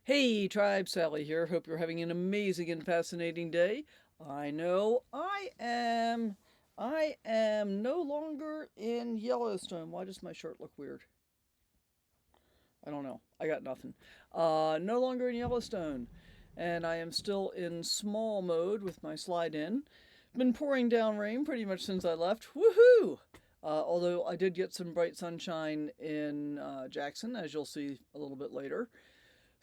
Hey, Tribe, Sally here. Hope you're having an amazing and fascinating day. I know I am. I am no longer in Yellowstone. Why does my shirt look weird? I don't know. I got nothing. No longer in Yellowstone. And I am still in small mode with my slide in. Been pouring down rain pretty much since I left. Woohoo! Although I did get some bright sunshine in Jackson, as you'll see a little bit later.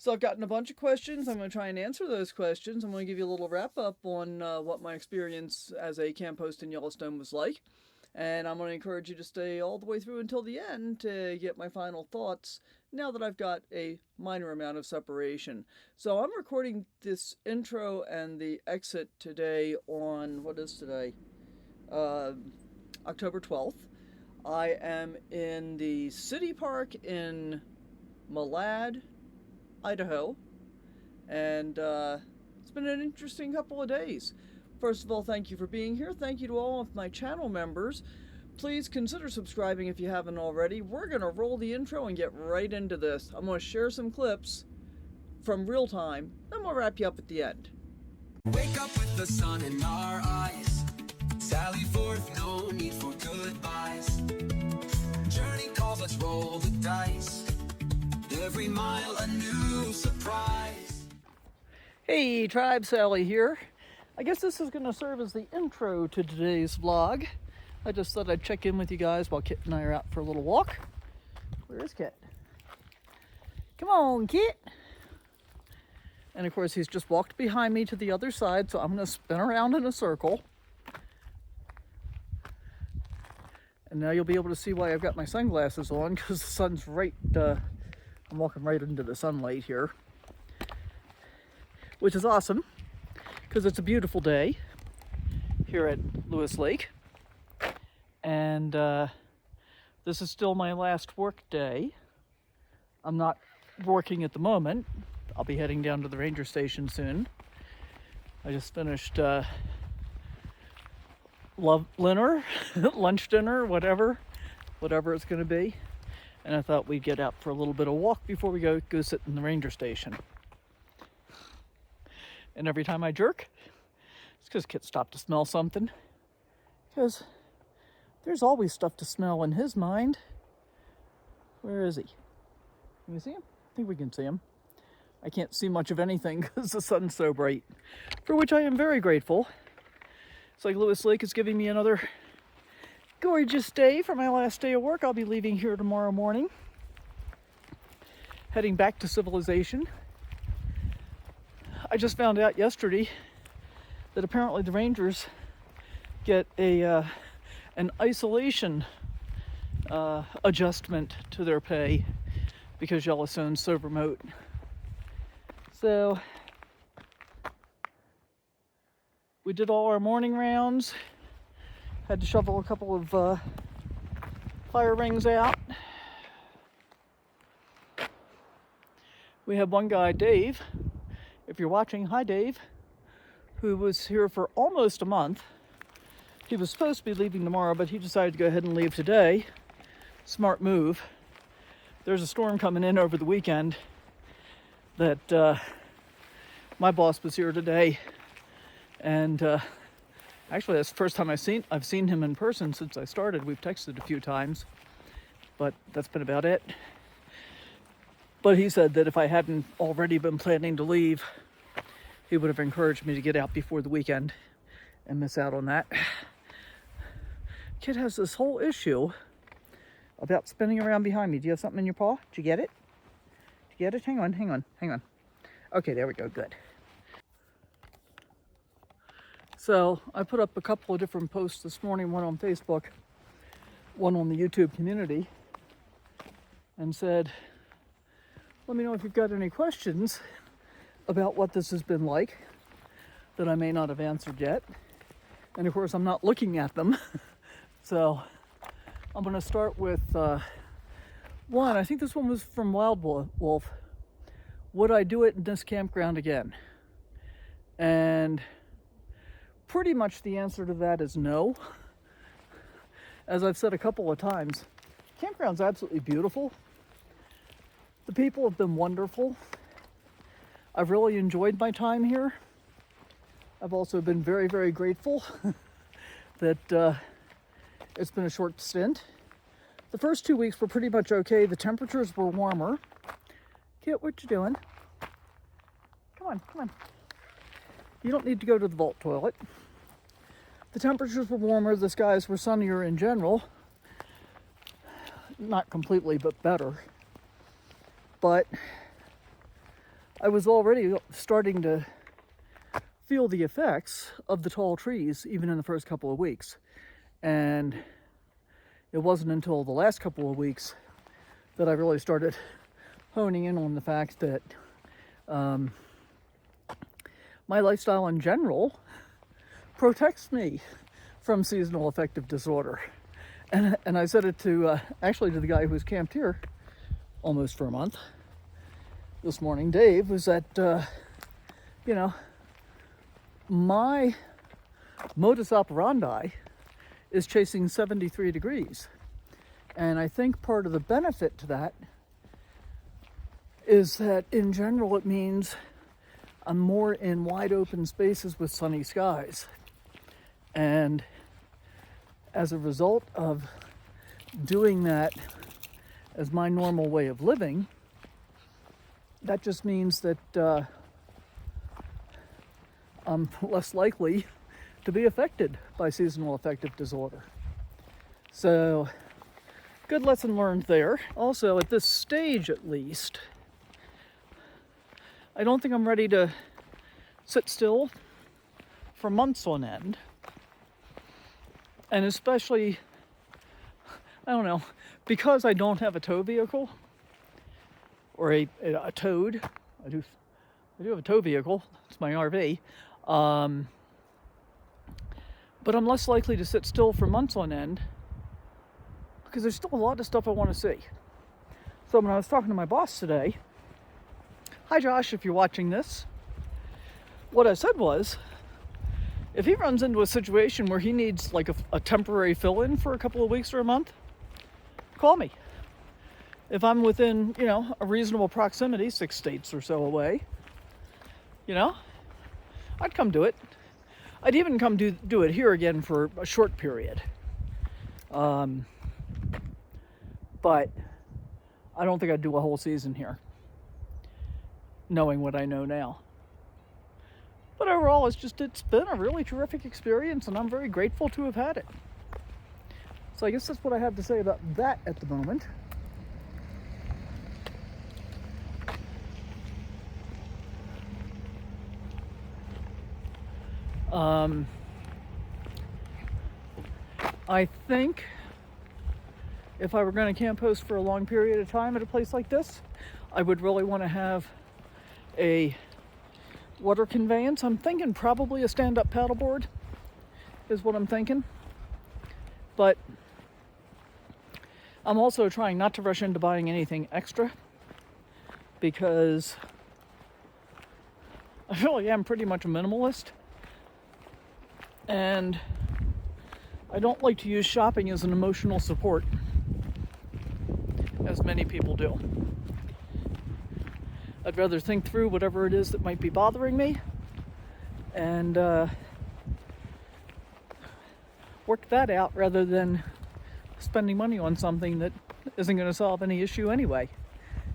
So I've gotten a bunch of questions. I'm going to try and answer those questions. I'm going to give you a little wrap up on what my experience as a camp host in Yellowstone was like. And I'm going to encourage you to stay all the way through until the end to get my final thoughts now that I've got a minor amount of separation. So I'm recording this intro and the exit today on, what is today? Uh, October 12th. I am in the city park in Malad, Idaho, and it's been an interesting couple of days. First of all, thank you for being here. Thank you to all of my channel members. Please consider subscribing if you haven't already. We're going to roll the intro and get right into this. I'm going to share some clips from real time, then we'll wrap you up at the end. Wake up with the sun in our eyes. Sally forth, no need for goodbyes. Journey calls, let's roll the dice. Every mile a new surprise. Hey, Tribe, Sally here. I guess this is going to serve as the intro to today's vlog. I just thought I'd check in with you guys while Kit and I are out for a little walk. Where is Kit? Come on, Kit. And of course, he's just walked behind me to the other side, so I'm going to spin around in a circle. And now you'll be able to see why I've got my sunglasses on, because the sun's right, I'm walking right into the sunlight here. Which is awesome, because it's a beautiful day here at Lewis Lake. And this is still my last work day. I'm not working at the moment. I'll be heading down to the ranger station soon. I just finished lunch dinner, whatever it's going to be. And I thought we'd get out for a little bit of walk before we go sit in the ranger station. And every time I jerk, it's because Kit stopped to smell something. Because there's always stuff to smell in his mind. Where is he? Can you see him? I think we can see him. I can't see much of anything because the sun's so bright, for which I am very grateful. It's like Lewis Lake is giving me another gorgeous day for my last day of work. I'll be leaving here tomorrow morning, heading back to civilization. I just found out yesterday that apparently the rangers get an isolation adjustment to their pay because Yellowstone's so remote. So we did all our morning rounds. Had to shovel a couple of fire rings out. We had one guy, Dave, if you're watching, hi Dave, who was here for almost a month. He was supposed to be leaving tomorrow, but he decided to go ahead and leave today. Smart move. There's a storm coming in over the weekend that my boss was here today, and actually that's the first time I've seen him in person since I started. We've texted a few times, but that's been about it. But he said that if I hadn't already been planning to leave, he would have encouraged me to get out before the weekend and miss out on that. Kid has this whole issue about spinning around behind me. Do you have something in your paw? Did you get it? Did you get it? Hang on. Okay, there we go, good. So I put up a couple of different posts this morning, one on Facebook, one on the YouTube community, and said, let me know if you've got any questions about what this has been like that I may not have answered yet. And of course, I'm not looking at them. So I'm going to start with one. I think this one was from Wild Wolf. Would I do it in this campground again? And pretty much the answer to that is no. As I've said a couple of times, campground's absolutely beautiful. The people have been wonderful. I've really enjoyed my time here. I've also been very, very grateful that it's been a short stint. The first 2 weeks were pretty much okay. The temperatures were warmer. Kit, what you doing? Come on, come on. You don't need to go to the vault toilet. The temperatures were warmer. The skies were sunnier in general. Not completely, but better. But I was already starting to feel the effects of the tall trees, even in the first couple of weeks. And it wasn't until the last couple of weeks that I really started honing in on the fact that my lifestyle in general protects me from seasonal affective disorder. And I said it to, actually to the guy who was camped here almost for a month this morning, Dave, was that, you know, my modus operandi is chasing 73 degrees. And I think part of the benefit to that is that in general it means I'm more in wide open spaces with sunny skies. And as a result of doing that as my normal way of living, that just means that I'm less likely to be affected by seasonal affective disorder. So, good lesson learned there. Also, at this stage at least, I don't think I'm ready to sit still for months on end. And especially, I don't know, because I don't have a tow vehicle, or a towed, I do have a tow vehicle, it's my RV, but I'm less likely to sit still for months on end because there's still a lot of stuff I want to see. So when I was talking to my boss today, hi Josh, if you're watching this, what I said was, if he runs into a situation where he needs like a temporary fill-in for a couple of weeks or a month, call me. If I'm within, you know, a reasonable proximity, 6 states or so away, you know, I'd come do it. I'd even come do it here again for a short period. But I don't think I'd do a whole season here, knowing what I know now. But overall, it's been a really terrific experience, and I'm very grateful to have had it. So I guess that's what I have to say about that at the moment. I think if I were going to camp host for a long period of time at a place like this, I would really want to have a water conveyance. I'm thinking probably a stand-up paddleboard is what I'm thinking. But I'm also trying not to rush into buying anything extra because I really am pretty much a minimalist. And I don't like to use shopping as an emotional support, as many people do. I'd rather think through whatever it is that might be bothering me and work that out rather than spending money on something that isn't going to solve any issue anyway.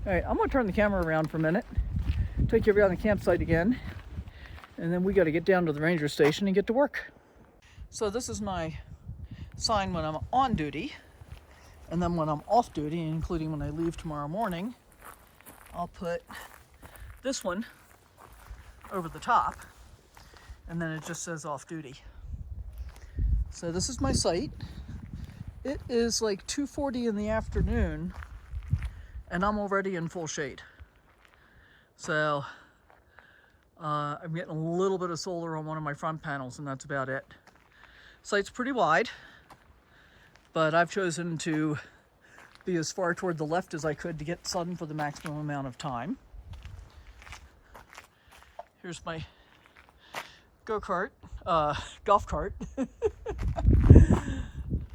All right, I'm going to turn the camera around for a minute, take you around the campsite again, and then we got to get down to the ranger station and get to work. So this is my sign when I'm on duty, and then when I'm off duty, including when I leave tomorrow morning, I'll put this one over the top, and then it just says off duty. So this is my site. It is like 2:40 in the afternoon, and I'm already in full shade. So I'm getting a little bit of solar on one of my front panels, and that's about it. Site's pretty wide, but I've chosen to be as far toward the left as I could to get sun for the maximum amount of time. Here's my golf cart.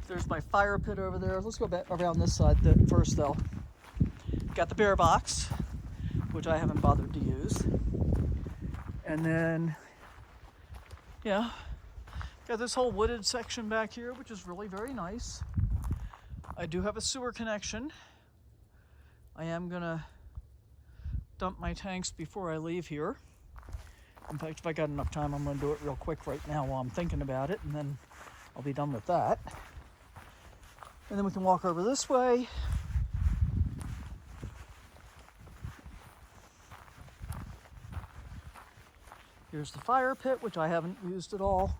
There's my fire pit over there. Let's go back around this side first though. Got the bear box, which I haven't bothered to use. And then, yeah, got this whole wooded section back here, which is really very nice. I do have a sewer connection. I am gonna dump my tanks before I leave here. In fact, if I got enough time, I'm gonna do it real quick right now while I'm thinking about it, and then I'll be done with that. And then we can walk over this way. Here's the fire pit, which I haven't used at all.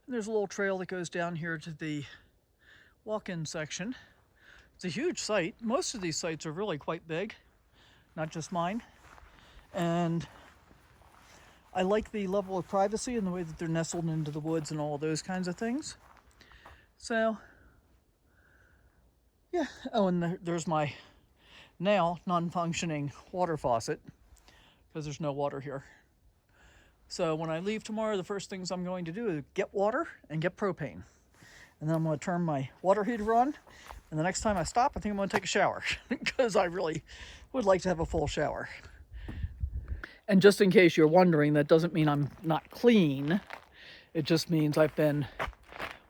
And there's a little trail that goes down here to the walk-in section. It's a huge site. Most of these sites are really quite big, not just mine. And I like the level of privacy and the way that they're nestled into the woods and all those kinds of things. So, yeah. Oh, and there's my now non-functioning water faucet because there's no water here. So when I leave tomorrow, the first things I'm going to do is get water and get propane. And then I'm going to turn my water heater on. And the next time I stop, I think I'm going to take a shower because I really would like to have a full shower. And just in case you're wondering, that doesn't mean I'm not clean. It just means I've been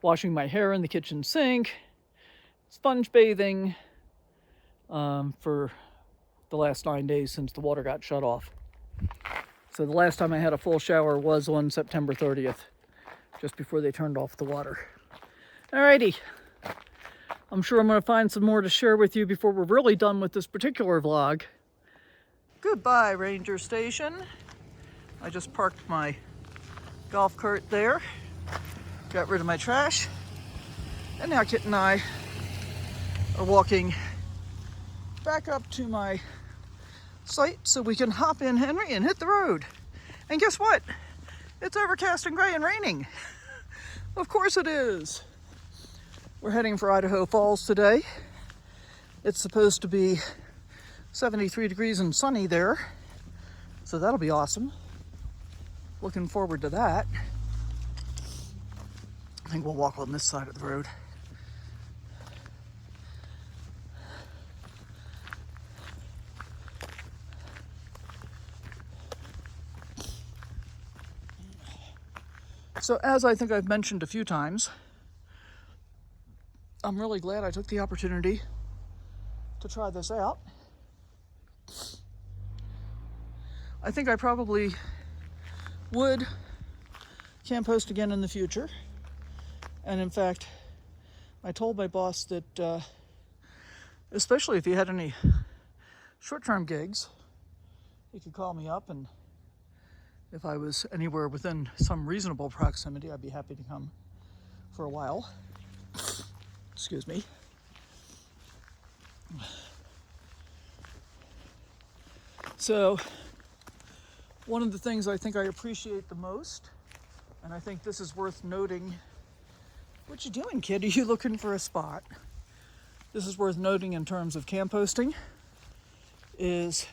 washing my hair in the kitchen sink, sponge bathing for the last 9 days since the water got shut off. So the last time I had a full shower was on September 30th, just before they turned off the water. Alrighty. I'm sure I'm going to find some more to share with you before we're really done with this particular vlog. Goodbye, Ranger Station. I just parked my golf cart there, got rid of my trash, and now Kit and I are walking back up to my site so we can hop in Henry and hit the road. And guess what? It's overcast and gray and raining. Of course it is. We're heading for Idaho Falls today. It's supposed to be 73 degrees and sunny there, so that'll be awesome. Looking forward to that. I think we'll walk on this side of the road. So as I think I've mentioned a few times, I'm really glad I took the opportunity to try this out. I think I probably would camp host again in the future. And in fact, I told my boss that especially if he had any short-term gigs, he could call me up, and if I was anywhere within some reasonable proximity, I'd be happy to come for a while. Excuse me. So, one of the things I think I appreciate the most, and I think this is worth noting. What you doing, kid? Are you looking for a spot? This is worth noting in terms of camp hosting, is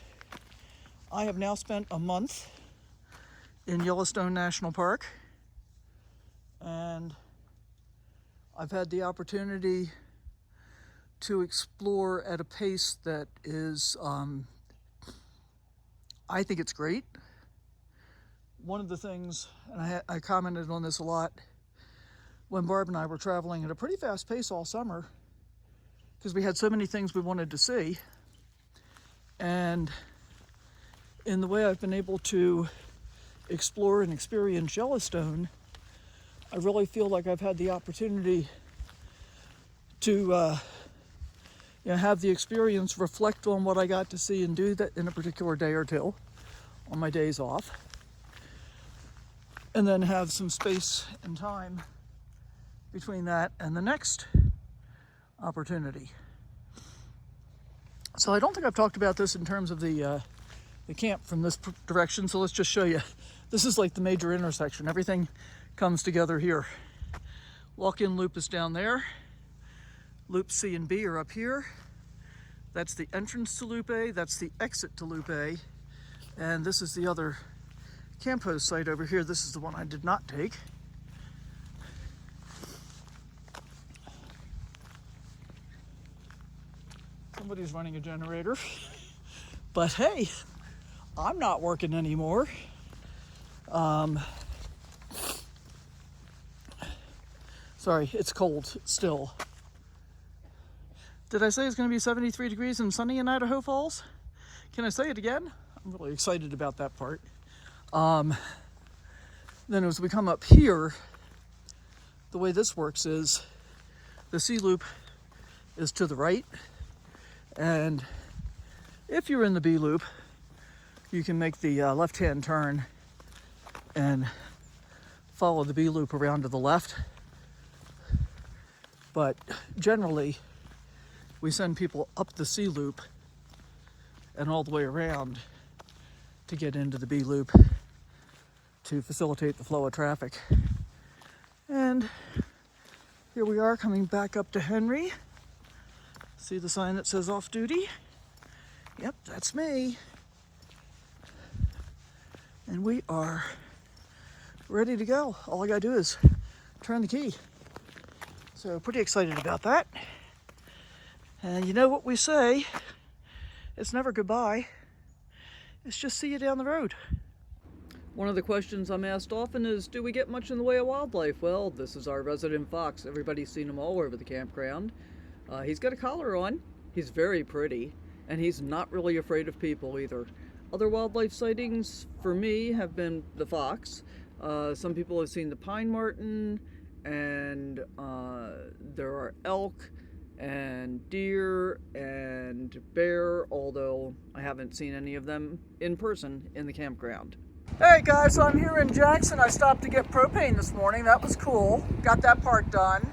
I have now spent a month in Yellowstone National Park, and I've had the opportunity to explore at a pace that is, I think it's great. One of the things, and I commented on this a lot when Barb and I were traveling at a pretty fast pace all summer, because we had so many things we wanted to see. And in the way I've been able to explore and experience Yellowstone, I really feel like I've had the opportunity to have the experience reflect on what I got to see and do that in a particular day or two on my days off, and then have some space and time between that and the next opportunity. So I don't think I've talked about this in terms of the camp from this direction, so let's just show you. This is like the major intersection. Everything comes together here. Walk-in loop is down there. Loop C and B are up here. That's the entrance to Loop A, that's the exit to Loop A, and this is the other camp host site over here. This is the one I did not take. Somebody's running a generator, but hey, I'm not working anymore. Sorry, it's cold still. Did I say it's going to be 73 degrees and sunny in Idaho Falls? Can I say it again? I'm really excited about that part. Then as we come up here, the way this works is the C loop is to the right, and if you're in the B loop, you can make the left-hand turn and follow the B loop around to the left. But generally, we send people up the C loop and all the way around to get into the B loop to facilitate the flow of traffic. And here we are coming back up to Henry. See the sign that says off duty? Yep, that's me. And we are ready to go. All I gotta do is turn the key. So pretty excited about that. And you know what we say, it's never goodbye. It's just see you down the road. One of the questions I'm asked often is, do we get much in the way of wildlife? Well, this is our resident fox. Everybody's seen him all over the campground. He's got a collar on. He's very pretty, and he's not really afraid of people either. Other wildlife sightings for me have been the fox. Some people have seen the pine marten, and there are elk and deer and bear, although I haven't seen any of them in person in the campground. Hey guys, so I'm here in Jackson. I stopped to get propane this morning. That was cool. Got that part done.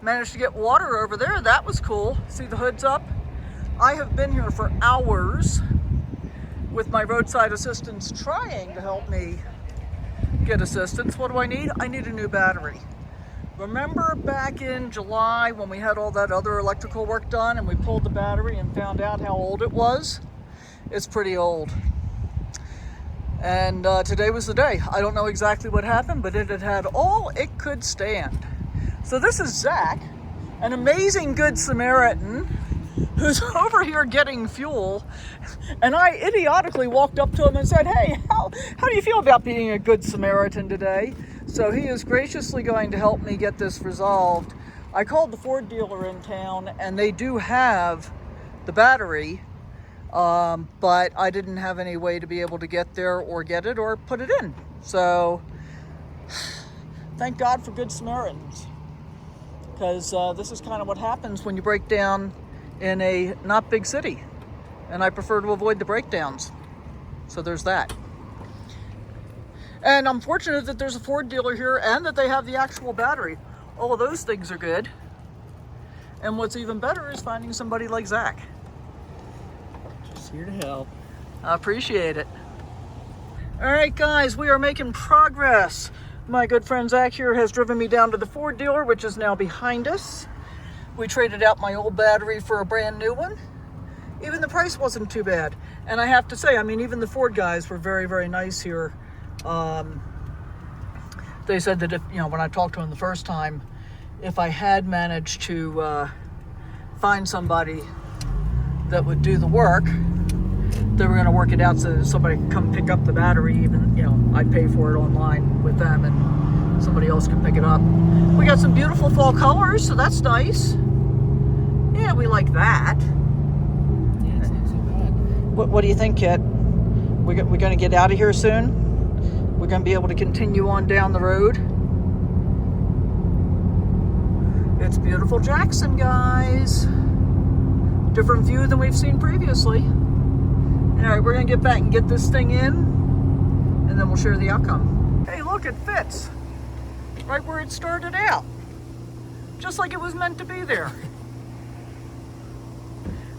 Managed to get water over there. That was cool. See the hood's up? I have been here for hours with my roadside assistants trying to help me get assistance. What do I need? I need a new battery. Remember back in July when we had all that other electrical work done and we pulled the battery and found out how old it was? It's pretty old. And today was the day. I don't know exactly what happened, but it had had all it could stand. So this is Zach, an amazing good Samaritan who's over here getting fuel. And I idiotically walked up to him and said, hey, how do you feel about being a good Samaritan today? So he is graciously going to help me get this resolved. I called the Ford dealer in town, and they do have the battery, but I didn't have any way to be able to get there or get it or put it in. So thank God for good Samaritans, because this is kind of what happens when you break down in a not big city, and I prefer to avoid the breakdowns. So there's that. And I'm fortunate that there's a Ford dealer here and that they have the actual battery. All of those things are good. And what's even better is finding somebody like Zach. Just here to help. I appreciate it. All right, guys, we are making progress. My good friend Zach here has driven me down to the Ford dealer, which is now behind us. We traded out my old battery for a brand new one. Even the price wasn't too bad. And I have to say, I mean, even the Ford guys were very, very nice here. They said that if, when I talked to them the first time, if I had managed to find somebody that would do the work, they were going to work it out so that somebody could come pick up the battery. Even, I'd pay for it online with them and somebody else could pick it up. We got some beautiful fall colors, so that's nice. Yeah, we like that. Yeah, it's not so bad. What do you think, Kit? We're going to get out of here soon? We're going to be able to continue on down the road. It's beautiful Jackson, guys. Different view than we've seen previously. All right, we're going to get back and get this thing in, and then we'll share the outcome. Hey, look, it fits. Right where it started out. Just like it was meant to be there.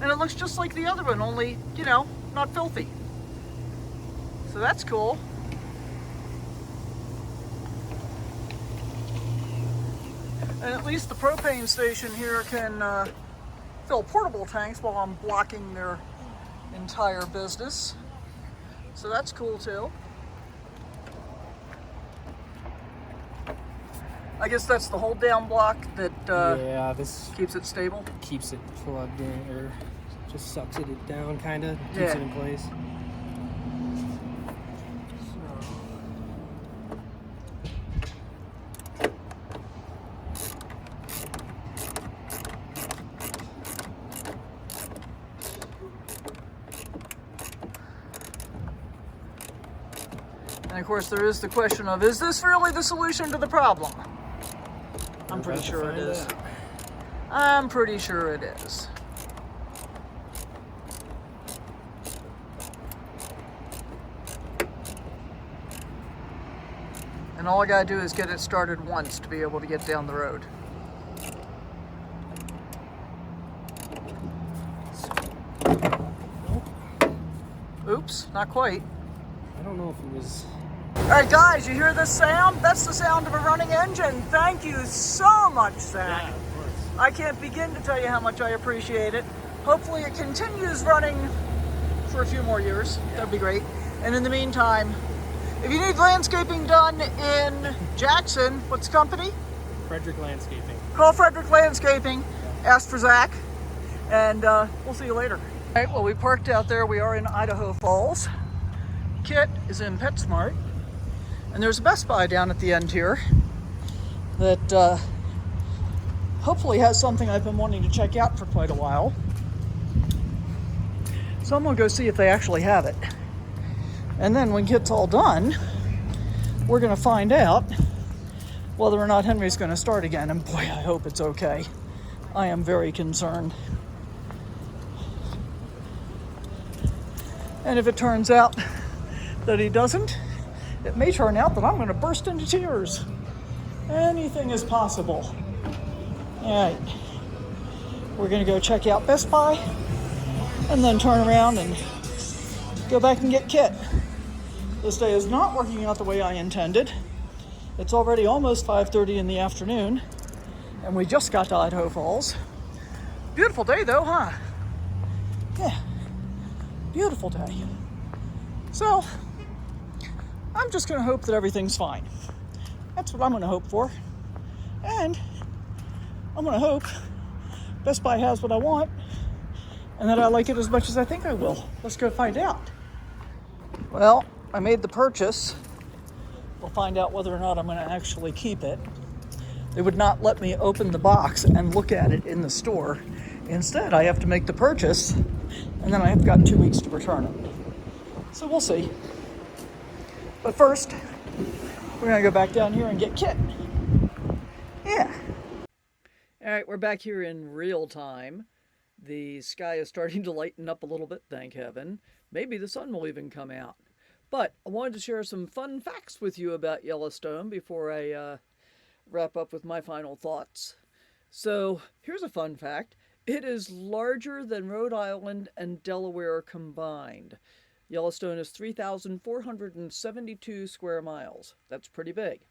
And it looks just like the other one, only, not filthy. So that's cool. And at least the propane station here can fill portable tanks while I'm blocking their entire business. So that's cool too. I guess that's the hold down block that yeah, this keeps it stable. keeps it plugged in, or just sucks it down, kind of keeps Yeah. it in place. And of course, there is the question of, is this really the solution to the problem? I'm pretty sure it is. I'm pretty sure it is. And all I gotta do is get it started once to be able to get down the road. Oops, not quite. I don't know if it was... All right, guys, you hear this sound? That's the sound of a running engine. Thank you so much, Zach. Yeah, of course. I can't begin to tell you how much I appreciate it. Hopefully it continues running for a few more years. That'd be great. And in the meantime, if you need landscaping done in Jackson, what's the company? Frederick Landscaping. Call Frederick Landscaping, ask for Zach, and we'll see you later. All right, well, we parked out there. We are in Idaho Falls. Kit is in PetSmart, and there's a Best Buy down at the end here that hopefully has something I've been wanting to check out for quite a while. So I'm gonna go see if they actually have it. And then when Kit's all done, we're gonna find out whether or not Henry's gonna start again. And boy, I hope it's okay. I am very concerned. And if it turns out that he doesn't, it may turn out that I'm gonna burst into tears. Anything is possible. All right, we're gonna go check out Best Buy and then turn around and go back and get Kit. This day is not working out the way I intended. It's already almost 5:30 in the afternoon, and we just got to Idaho Falls. Beautiful day though, huh? Yeah, beautiful day. So, I'm just gonna hope that everything's fine. That's what I'm gonna hope for. And I'm gonna hope Best Buy has what I want, and that I like it as much as I think I will. Let's go find out. Well, I made the purchase. We'll find out whether or not I'm gonna actually keep it. They would not let me open the box and look at it in the store. Instead, I have to make the purchase, and then I've got 2 weeks to return it. So we'll see. But first, we're gonna go back down here and get Kit. Yeah. All right, we're back here in real time. The sky is starting to lighten up a little bit, thank heaven. Maybe the sun will even come out. But I wanted to share some fun facts with you about Yellowstone before I wrap up with my final thoughts. So here's a fun fact. It is larger than Rhode Island and Delaware combined. Yellowstone is 3,472 square miles. That's pretty big.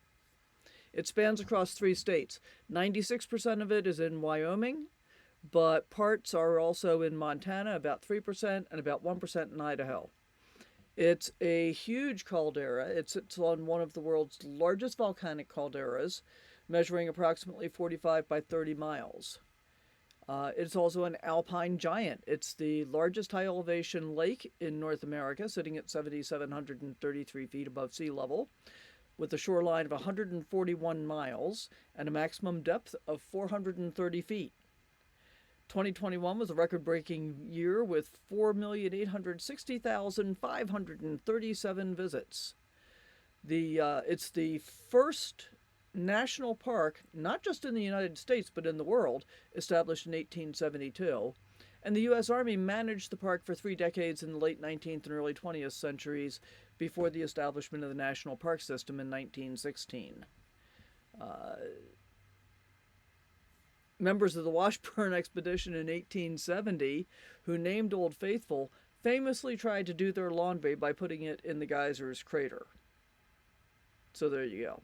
It spans across 3 states. 96% of it is in Wyoming, but parts are also in Montana, about 3%, and about 1% in Idaho. It's a huge caldera. It sits on one of the world's largest volcanic calderas, measuring approximately 45 by 30 miles. It's also an alpine giant. It's the largest high elevation lake in North America, sitting at 7,733 feet above sea level, with a shoreline of 141 miles and a maximum depth of 430 feet. 2021 was a record-breaking year with 4,860,537 visits. It's the first national park, not just in the United States, but in the world, established in 1872. And the U.S. Army managed the park for 3 decades in the late 19th and early 20th centuries before the establishment of the National Park System in 1916. Members of the Washburn Expedition in 1870, who named Old Faithful, famously tried to do their laundry by putting it in the geyser's crater. So there you go.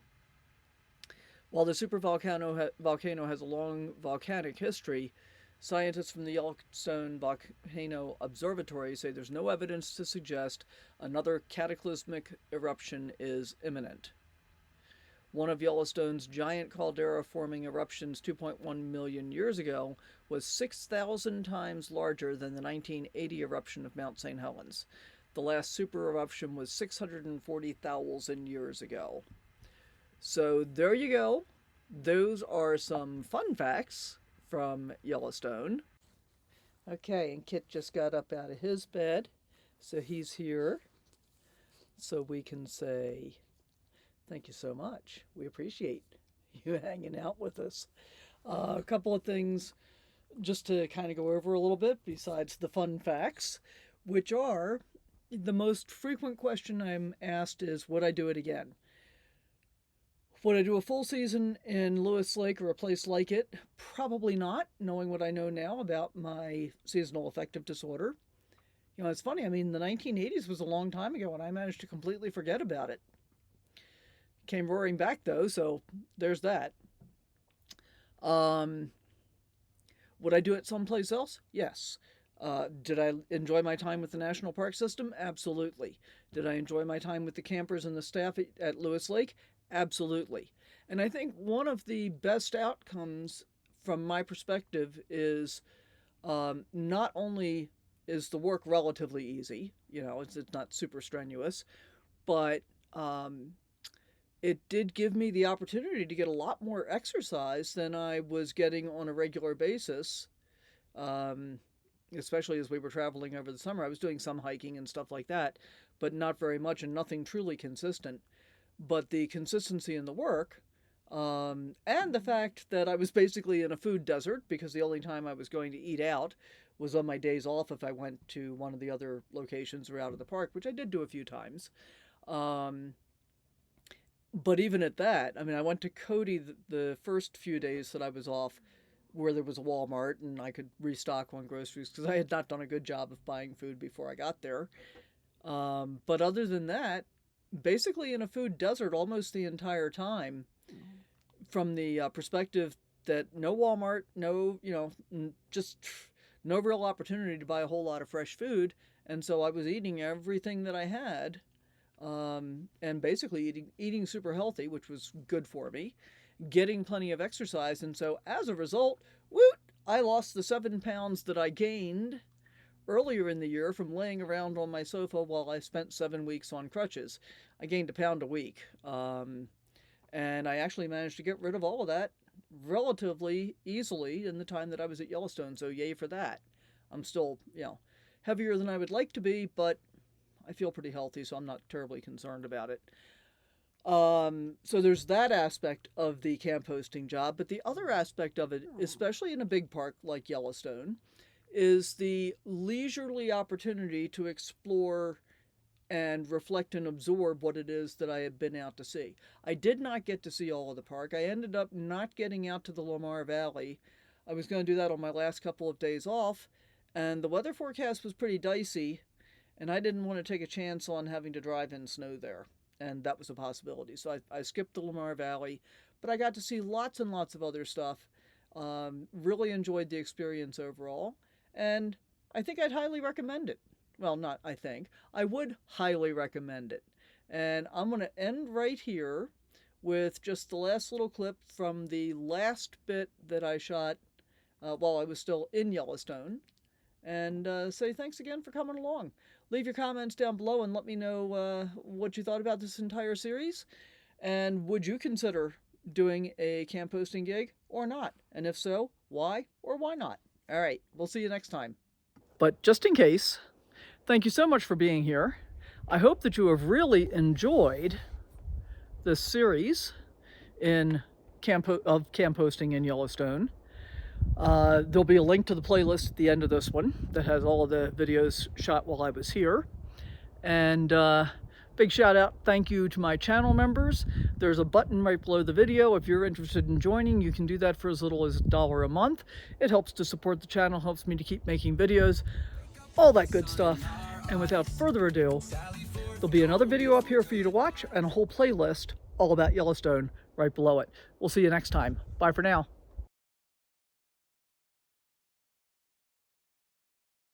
While the supervolcano has a long volcanic history, scientists from the Yellowstone Volcano Observatory say there's no evidence to suggest another cataclysmic eruption is imminent. One of Yellowstone's giant caldera-forming eruptions 2.1 million years ago was 6,000 times larger than the 1980 eruption of Mount St. Helens. The last super eruption was 640,000 years ago. So there you go. Those are some fun facts from Yellowstone. Okay, and Kit just got up out of his bed, so he's here. so we can say thank you so much. We appreciate you hanging out with us. A couple of things just to kind of go over a little bit besides the fun facts, which are the most frequent question I'm asked is, would I do it again? Would I do a full season in Lewis Lake or a place like it? Probably not, knowing what I know now about my seasonal affective disorder. You know, it's funny, I mean, the 1980s was a long time ago and I managed to completely forget about it. Came roaring back though, so there's that. Would I do it someplace else? Yes. Did I enjoy my time with the National Park System? Absolutely. Did I enjoy my time with the campers and the staff at Lewis Lake? Absolutely. And I think one of the best outcomes from my perspective is not only is the work relatively easy, you know, it's not super strenuous, but it did give me the opportunity to get a lot more exercise than I was getting on a regular basis, especially as we were traveling over the summer. I was doing some hiking and stuff like that, but not very much and nothing truly consistent. But the consistency in the work, and the fact that I was basically in a food desert because the only time I was going to eat out was on my days off if I went to one of the other locations or out of the park, which I did do a few times. But even at that, I mean, I went to Cody the first few days that I was off where there was a Walmart and I could restock on groceries because I had not done a good job of buying food before I got there. But other than that, basically in a food desert almost the entire time, from the perspective that no Walmart, no, just no real opportunity to buy a whole lot of fresh food. And so I was eating everything that I had, and basically eating super healthy, which was good for me, getting plenty of exercise. And so as a result, woot, I lost the 7 pounds that I gained earlier in the year from laying around on my sofa while I spent 7 weeks on crutches. I gained 1 pound a week. And I actually managed to get rid of all of that relatively easily in the time that I was at Yellowstone. So yay for that. I'm still, heavier than I would like to be, but I feel pretty healthy, so I'm not terribly concerned about it. So there's that aspect of the camp hosting job. But the other aspect of it, especially in a big park like Yellowstone, is the leisurely opportunity to explore and reflect and absorb what it is that I had been out to see. I did not get to see all of the park. I ended up not getting out to the Lamar Valley. I was going to do that on my last couple of days off, and the weather forecast was pretty dicey, and I didn't want to take a chance on having to drive in snow there, and that was a possibility. So I skipped the Lamar Valley, but I got to see lots and lots of other stuff. Really enjoyed the experience overall, and I think I'd highly recommend it. Well, not I think. I would highly recommend it. And I'm going to end right here with just the last little clip from the last bit that I shot while I was still in Yellowstone. And say thanks again for coming along. Leave your comments down below and let me know what you thought about this entire series. And would you consider doing a camp hosting gig or not? And if so, why or why not? All right, we'll see you next time. But just in case, thank you so much for being here. I hope that you have really enjoyed this series of camp hosting in Yellowstone. There'll be a link to the playlist at the end of this one that has all of the videos shot while I was here. And big shout out, thank you to my channel members. There's a button right below the video. If you're interested in joining, you can do that for as little as $1 a month. It helps to support the channel, helps me to keep making videos, all that good stuff. And without further ado, there'll be another video up here for you to watch and a whole playlist all about Yellowstone right below it. We'll see you next time. Bye for now.